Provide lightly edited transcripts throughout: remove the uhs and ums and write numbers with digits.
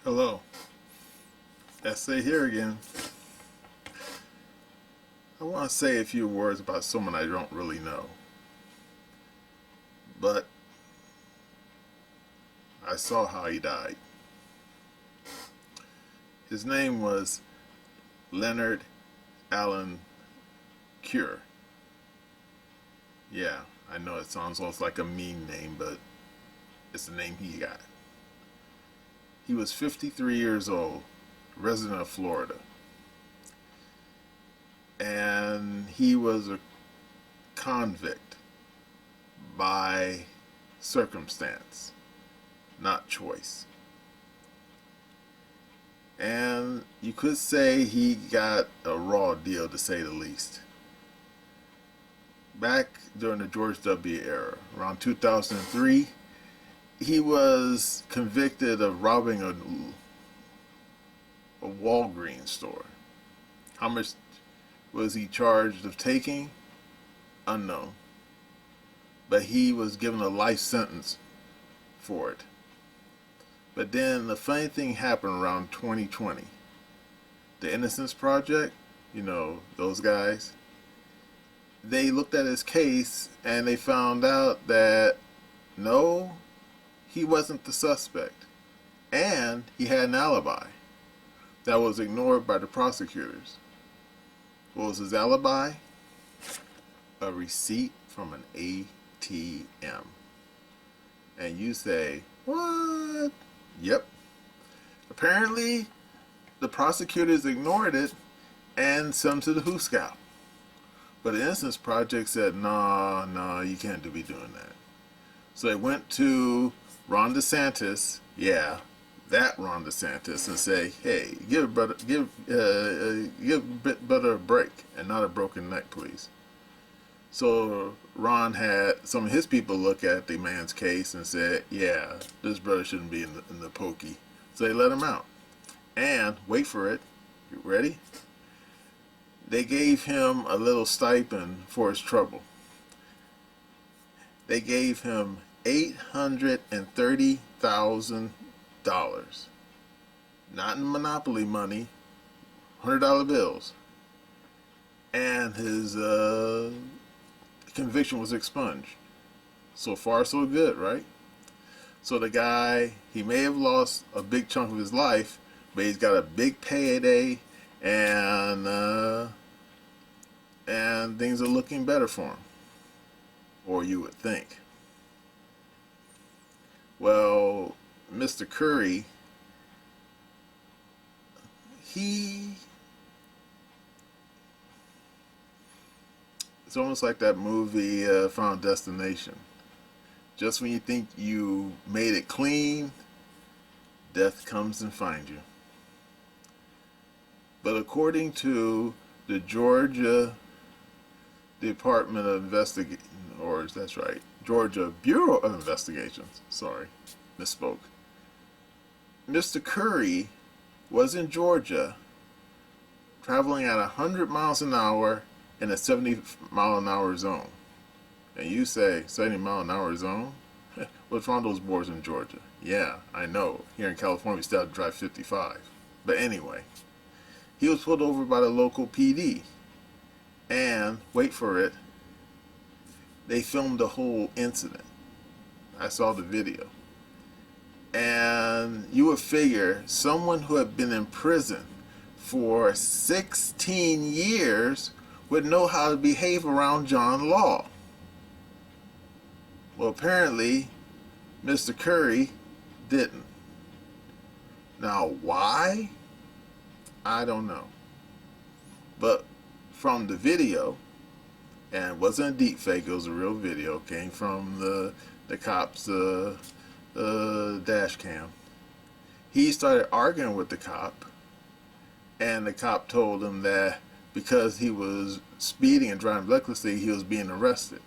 Hello, Essay here again. I want to say a few words about someone I don't really know, but I saw how he died. His name was Leonard Allen Cure. Yeah, I know it sounds almost like a mean name, but it's the name he got. He was 53 years old, resident of Florida, and he was a convict by circumstance, not choice. And you could say he got a raw deal, to say the least. Back during the George W. era, around 2003, he was convicted of robbing a Walgreens store. How much was he charged of taking? Unknown. But he was given a life sentence for it. But then the funny thing happened around 2020. The Innocence Project, those guys, they looked at his case and they found out that no, he wasn't the suspect. And he had an alibi that was ignored by the prosecutors. What was his alibi? A receipt from an ATM. And you say, what? Yep. Apparently, the prosecutors ignored it and sent him to the Hooskow. But the Innocence Project said, nah, you can't be doing that. So they went to Ron DeSantis, that Ron DeSantis, and say, hey, give brother a break and not a broken neck, please. So Ron had some of his people look at the man's case and said, yeah, this brother shouldn't be in the pokey. So they let him out. And, wait for it, you ready? They gave him a little stipend for his trouble. They gave him $830,000. Not in Monopoly money, $100 bills. And his conviction was expunged. So far, so good, right? So the guy, he may have lost a big chunk of his life, but he's got a big payday, and things are looking better for him, or you would think. Well, Mr. Curry, it's almost like that movie Final Destination. Just when you think you made it clean, death comes and finds you. But according to the Georgia Department of Investigation, or that's right, Georgia Bureau of Investigations, sorry, misspoke. Mr. Curry was in Georgia traveling at 100 miles an hour in a 70-mile-an-hour zone. And you say, 70-mile-an-hour zone? What's wrong with those boards in Georgia? Yeah, I know. Here in California, we still have to drive 55. But anyway, he was pulled over by the local PD. And, wait for it, they filmed the whole incident. I saw the video. And you would figure someone who had been in prison for 16 years would know how to behave around John Law. Well, apparently, Mr. Curry didn't. Now, why? I don't know. But from the video, and it wasn't a deep fake, it was a real video, came from the cop's dash cam. He started arguing with the cop, and the cop told him that because he was speeding and driving recklessly, he was being arrested.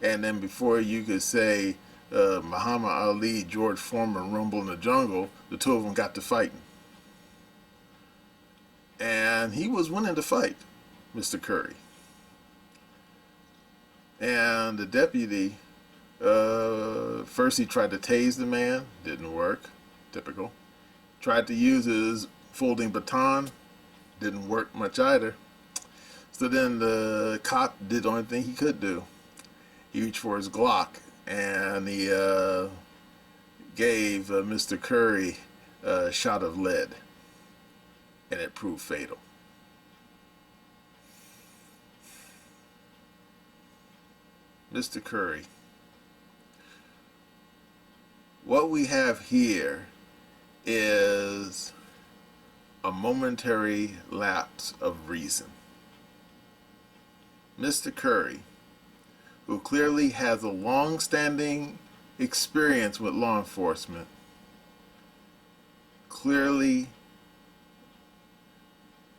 And then before you could say Muhammad Ali, George Foreman, Rumble in the Jungle, the two of them got to fighting. And he was winning the fight, Mr. Curry. And the deputy, first he tried to tase the man, didn't work, typical. Tried to use his folding baton, didn't work much either. So then the cop did the only thing he could do. He reached for his Glock and he gave Mr. Curry a shot of lead, and it proved fatal. Mr. Curry, what we have here is a momentary lapse of reason. Mr. Curry, who clearly has a long-standing experience with law enforcement, clearly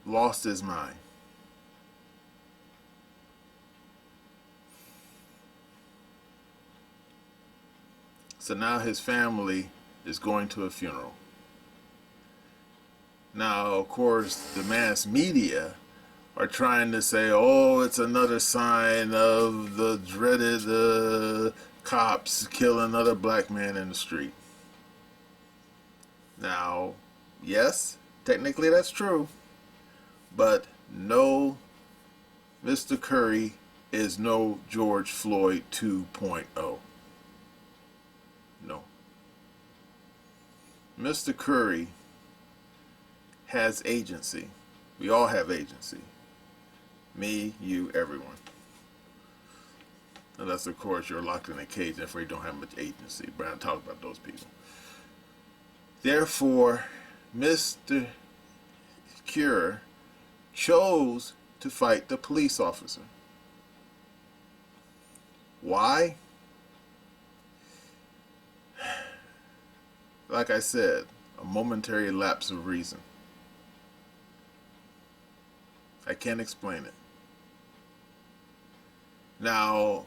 lost his mind. So now his family is going to a funeral. Now, of course, the mass media are trying to say, oh, it's another sign of the dreaded cops killing another black man in the street. Now, yes, technically that's true, but no, Mr. Curry is no George Floyd 2.0. No. Mr. Curry has agency. We all have agency. Me, you, everyone. Unless, of course, you're locked in a cage and afraid you don't have much agency. But I'm talking about those people. Therefore, Mr. Cure chose to fight the police officer. Why? Like I said, a momentary lapse of reason. I can't explain it. Now,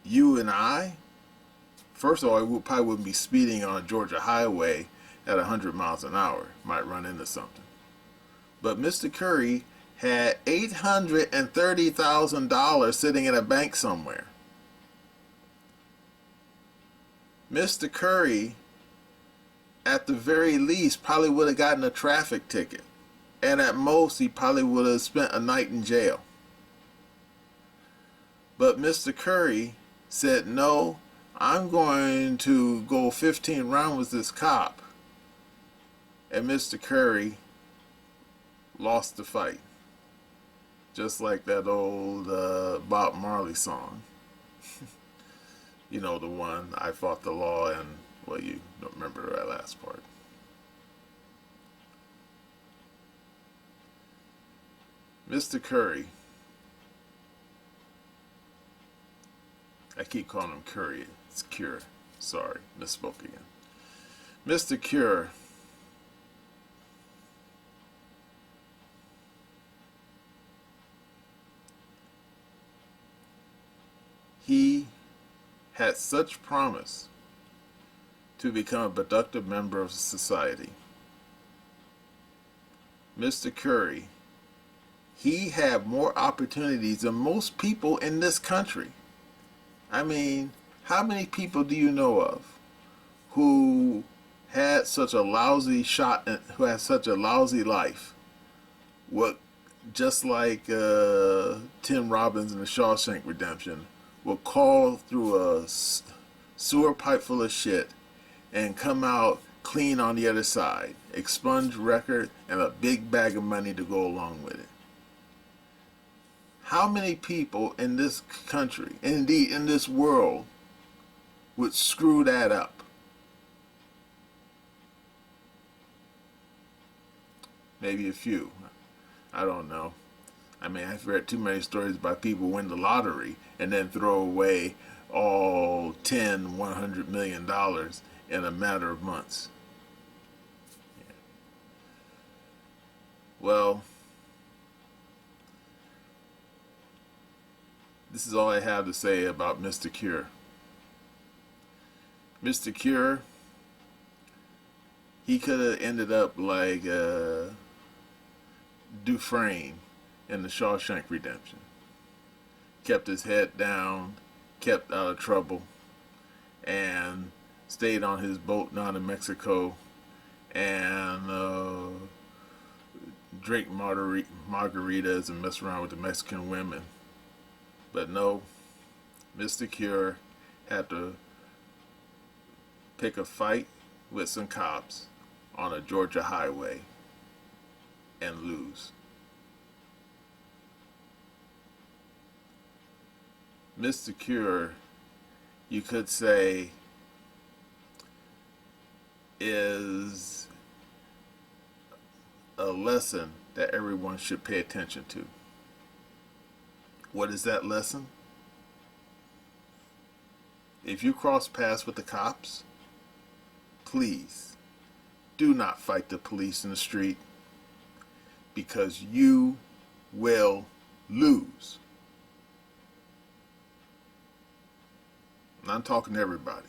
you and I, first of all, we probably wouldn't be speeding on a Georgia highway at 100 miles an hour. Might run into something. But Mr. Curry had $830,000 sitting in a bank somewhere. Mr. Curry, at the very least, probably would have gotten a traffic ticket. And at most, he probably would have spent a night in jail. But Mr. Curry said, no, I'm going to go 15 rounds with this cop. And Mr. Curry lost the fight. Just like that old Bob Marley song. You know, the one, I fought the law, and, well, you don't remember that last part. Mr. Curry, I keep calling him Curry, it's Cure, sorry, misspoke again. Mr. Cure, he had such promise to become a productive member of society. Mr. Curry, he had more opportunities than most people in this country. I mean, how many people do you know of who had such a lousy shot, who had such a lousy life? What, just like Tim Robbins in the Shawshank Redemption, will crawl through a sewer pipe full of shit and come out clean on the other side, expunged record, and a big bag of money to go along with it. How many people in this country, indeed in this world, would screw that up? Maybe a few. I don't know. I mean, I've read too many stories about people win the lottery and then throw away all $100 million in a matter of months. Yeah. Well, this is all I have to say about Mr. Cure. Mr. Cure, he could have ended up like Dufresne in the Shawshank Redemption. Kept his head down, kept out of trouble, and stayed on his boat down in Mexico and drink margaritas and mess around with the Mexican women. But no, Mr. Cure had to pick a fight with some cops on a Georgia highway and lose. Mr. Cure, you could say, is a lesson that everyone should pay attention to. What is that lesson? If you cross paths with the cops, please do not fight the police in the street, because you will lose. And I'm talking to everybody.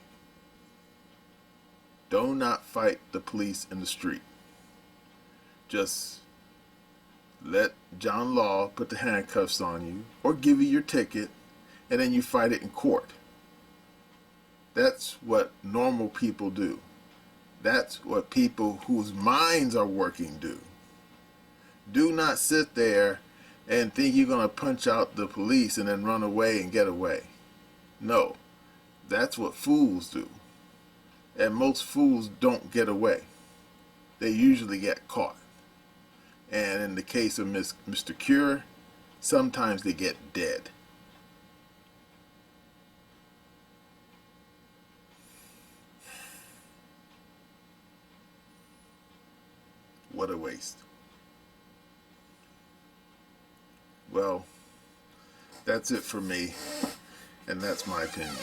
Do not fight the police in the street. Just let John Law put the handcuffs on you or give you your ticket, and then you fight it in court. That's what normal people do. That's what people whose minds are working do. Do not sit there and think you're going to punch out the police and then run away and get away. No, that's what fools do. And most fools don't get away. They usually get caught. And in the case of Mr. Cure, sometimes they get dead. What a waste. Well, that's it for me, and that's my opinion.